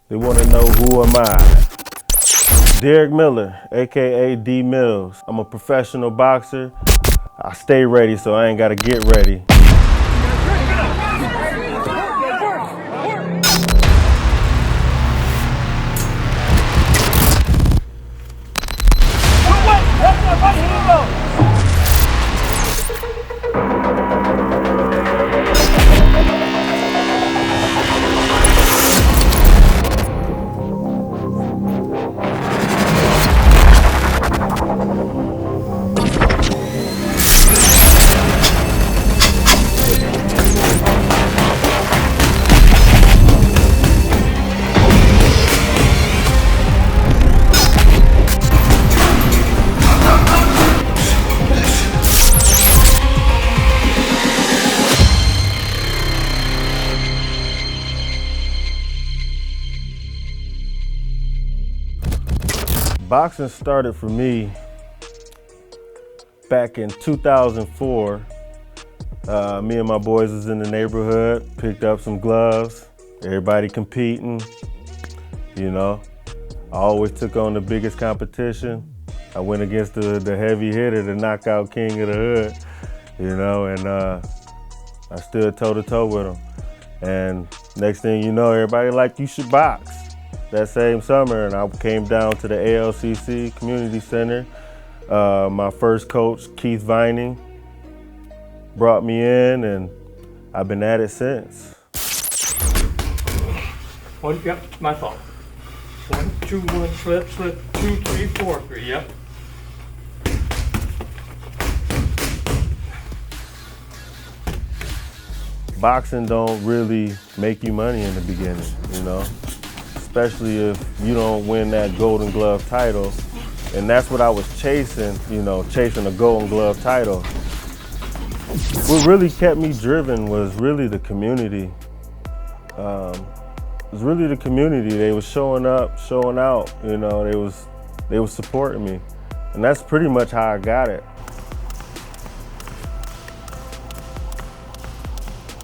They want to know who am I? Derick Miller, AKA D Millz. I'm a professional boxer. I stay ready, so I ain't gotta get ready. Boxing started for me back in 2004. Me and my boys was in the neighborhood, picked up some gloves, everybody competing, you know. I always took on the biggest competition. I went against the heavy hitter, the knockout king of the hood, you know, and I stood toe to toe with him. And next thing you know, everybody like, you should box. That same summer, and I came down to the ALCC Community Center. My first coach, Keith Vining, brought me in, and I've been at it since. One, yep, my fault. 1, 2, 1, slip, 2, 3, 4, 3, yep. Boxing don't really make you money in the beginning, you know? Especially if you don't win that Golden Glove title. And that's what I was chasing, you know, chasing a Golden Glove title. What really kept me driven was really the community. It was really the community. They was showing up, showing out, you know, they was supporting me. And that's pretty much how I got it.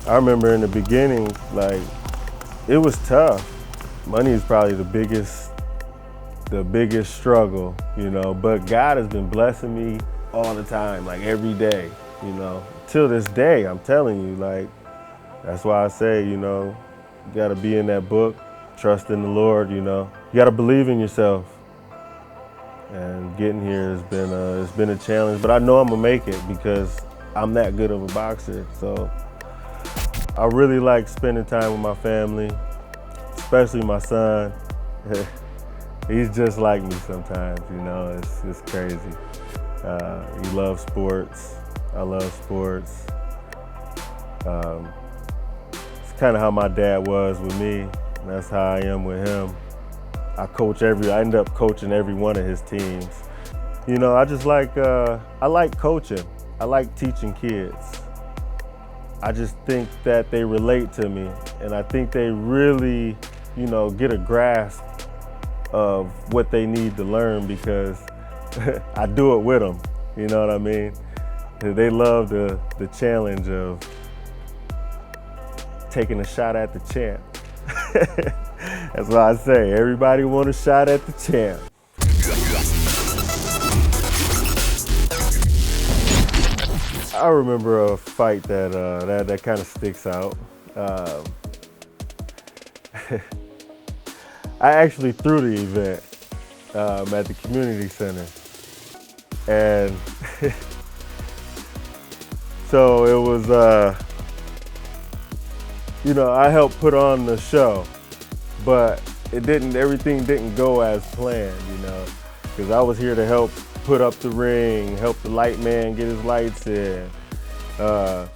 I remember in the beginning, like, it was tough. Money is probably the biggest struggle, you know, but God has been blessing me all the time, like every day, you know. Till this day, I'm telling you, like, that's why I say, you know, you gotta be in that book, trust in the Lord, you know. You gotta believe in yourself. And getting here has been it's been a challenge, but I know I'm gonna make it because I'm that good of a boxer. So I really like spending time with my family, especially my son. He's just like me sometimes, you know, it's crazy. He loves sports, I love sports. It's kind of how my dad was with me, and that's how I am with him. I end up coaching every one of his teams. You know, I just like, I like coaching. I like teaching kids. I just think that they relate to me, and I think they really, you know, get a grasp of what they need to learn because I do it with them, you know what I mean? They love the challenge of taking a shot at the champ. That's why I say, everybody want a shot at the champ. I remember a fight that kind of sticks out. I actually threw the event at the community center, and so it was, you know, I helped put on the show, but everything didn't go as planned, you know, because I was here to help put up the ring, help the light man get his lights in. I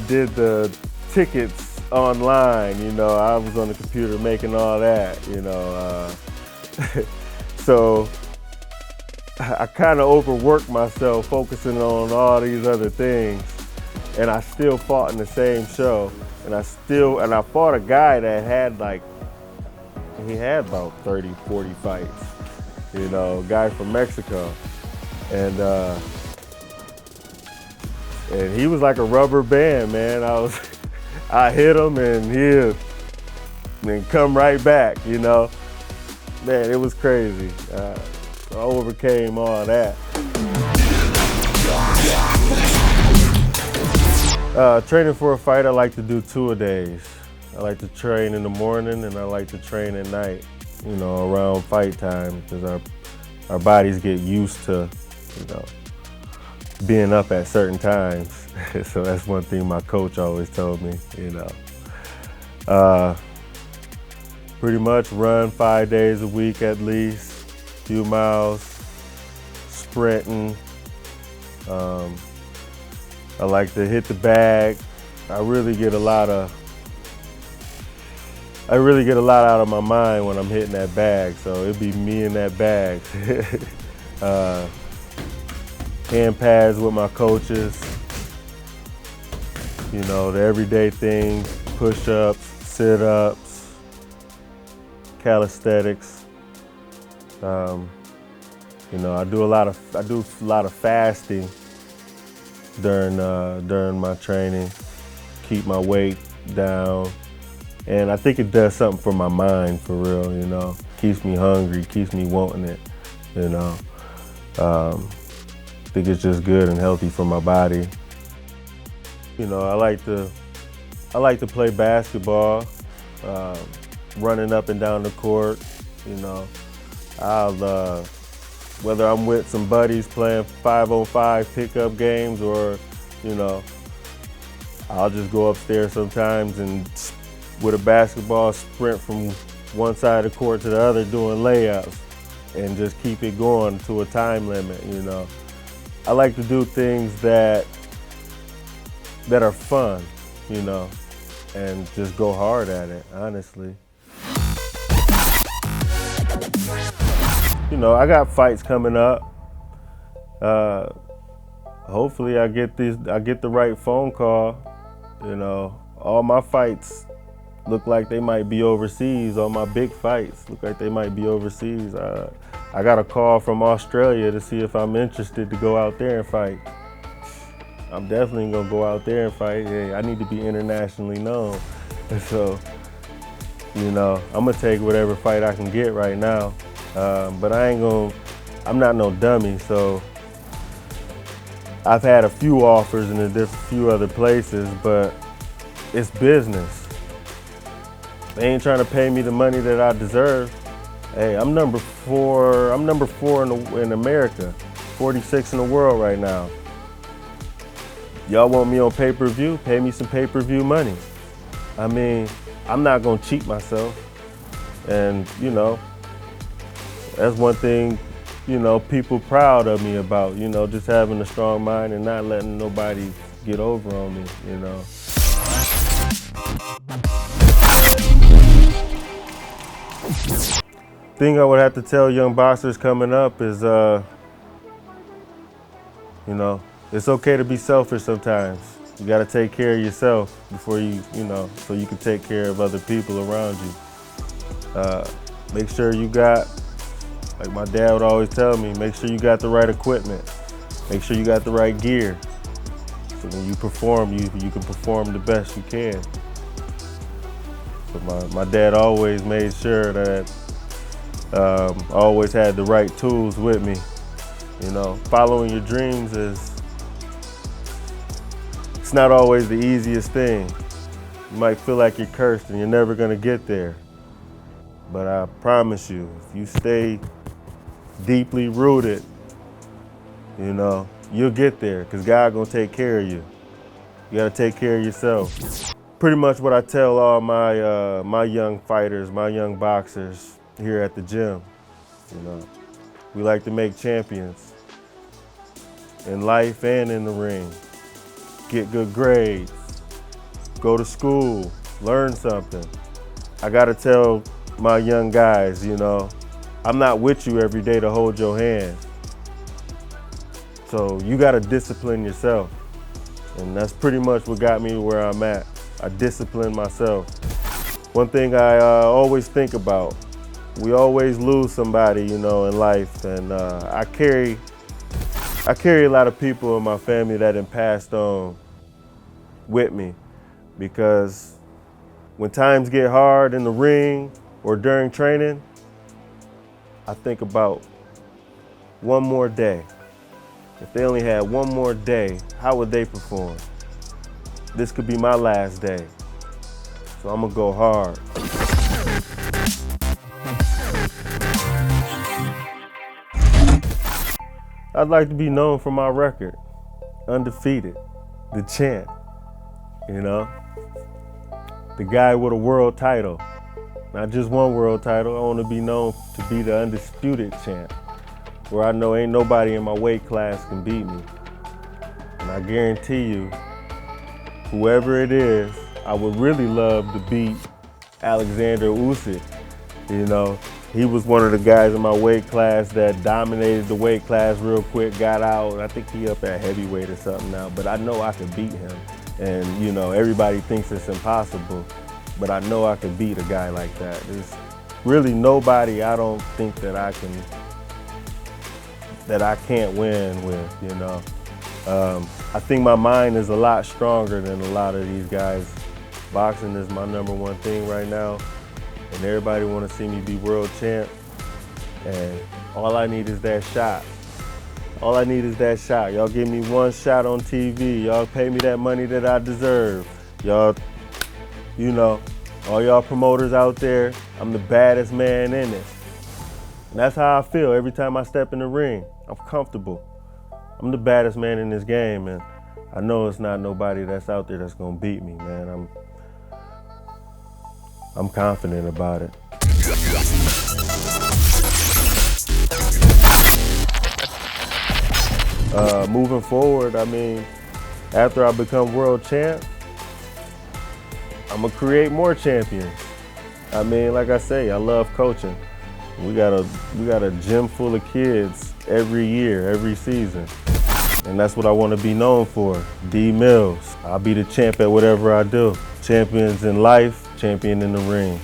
did the tickets online, you know, I was on the computer making all that, you know. So I kind of overworked myself focusing on all these other things, and I still fought in the same show. And I fought a guy that had he had about 30, 40 fights, you know, a guy from Mexico. And he was like a rubber band, man. I hit him and then come right back, you know. Man, it was crazy. I overcame all that. Training for a fight, I like to do 2-a-days. I like to train in the morning and I like to train at night, you know, around fight time, because our bodies get used to, you know, being up at certain times. So that's one thing my coach always told me, you know. Pretty much run 5 days a week at least, few miles, sprinting. I like to hit the bag. I really get a lot out of my mind when I'm hitting that bag. So it'd be me in that bag. Hand pads with my coaches. You know, the everyday things, push-ups, sit-ups, calisthenics. You know, I do a lot of fasting during my training, keep my weight down, and I think it does something for my mind, for real. You know, keeps me hungry, keeps me wanting it. You know, I think it's just good and healthy for my body. You know, I like to play basketball, running up and down the court. You know, I'll whether I'm with some buddies playing 5-on-5 pickup games, or, you know, I'll just go upstairs sometimes and with a basketball sprint from one side of the court to the other doing layups and just keep it going to a time limit, you know. I like to do things that are fun, you know, and just go hard at it, honestly. You know, I got fights coming up. Hopefully I get the right phone call. You know, all my fights look like they might be overseas. All my big fights look like they might be overseas. I got a call from Australia to see if I'm interested to go out there and fight. I'm definitely gonna go out there and fight. Hey, I need to be internationally known. And so, you know, I'm gonna take whatever fight I can get right now. But I'm not no dummy, so I've had a few offers in a few other places, but it's business. They ain't trying to pay me the money that I deserve. Hey, I'm number 4 in America, 46 in the world right now. Y'all want me on pay-per-view? Pay me some pay-per-view money. I mean, I'm not gonna cheat myself. And, you know, that's one thing, you know, people proud of me about, you know, just having a strong mind and not letting nobody get over on me, you know. Thing I would have to tell young boxers coming up is, you know, it's okay to be selfish sometimes. You gotta take care of yourself before you know, so you can take care of other people around you. Make sure you got, like my dad would always tell me, make sure you got the right equipment. Make sure you got the right gear. So when you perform, you can perform the best you can. So my dad always made sure that I always had the right tools with me. You know, following your dreams it's not always the easiest thing. You might feel like you're cursed and you're never gonna get there. But I promise you, if you stay deeply rooted, you know, you'll get there, because God gonna take care of you. You gotta take care of yourself. Pretty much what I tell all my young fighters, my young boxers here at the gym. You know, we like to make champions in life and in the ring. Get good grades, go to school, learn something. I gotta tell my young guys, you know, I'm not with you every day to hold your hand. So you gotta discipline yourself. And that's pretty much what got me where I'm at. I discipline myself. One thing I always think about, we always lose somebody, you know, in life. And I carry a lot of people in my family that have passed on with me, because when times get hard in the ring or during training, I think about one more day. If they only had one more day, how would they perform? This could be my last day, so I'm gonna go hard. I'd like to be known for my record, undefeated, the champ, you know? The guy with a world title, not just one world title. I want to be known to be the undisputed champ, where I know ain't nobody in my weight class can beat me. And I guarantee you, whoever it is, I would really love to beat Alexander Usyk. You know, he was one of the guys in my weight class that dominated the weight class real quick, got out. I think he up at heavyweight or something now, but I know I could beat him. And you know, everybody thinks it's impossible, but I know I could beat a guy like that. There's really nobody I don't think that I can't win with, you know. I think my mind is a lot stronger than a lot of these guys. Boxing is my #1 thing right now, and everybody want to see me be world champ, and all I need is that shot. All I need is that shot. Y'all give me one shot on TV. Y'all pay me that money that I deserve. Y'all, you know, all y'all promoters out there, I'm the baddest man in it. And that's how I feel every time I step in the ring. I'm comfortable. I'm the baddest man in this game, and I know it's not nobody that's out there that's gonna beat me, man. I'm confident about it. Moving forward, I mean, after I become world champ, I'm gonna create more champions. I mean, like I say, I love coaching. We got a gym full of kids every year, every season. And that's what I want to be known for, D Millz. I'll be the champ at whatever I do. Champions in life, champion in the ring.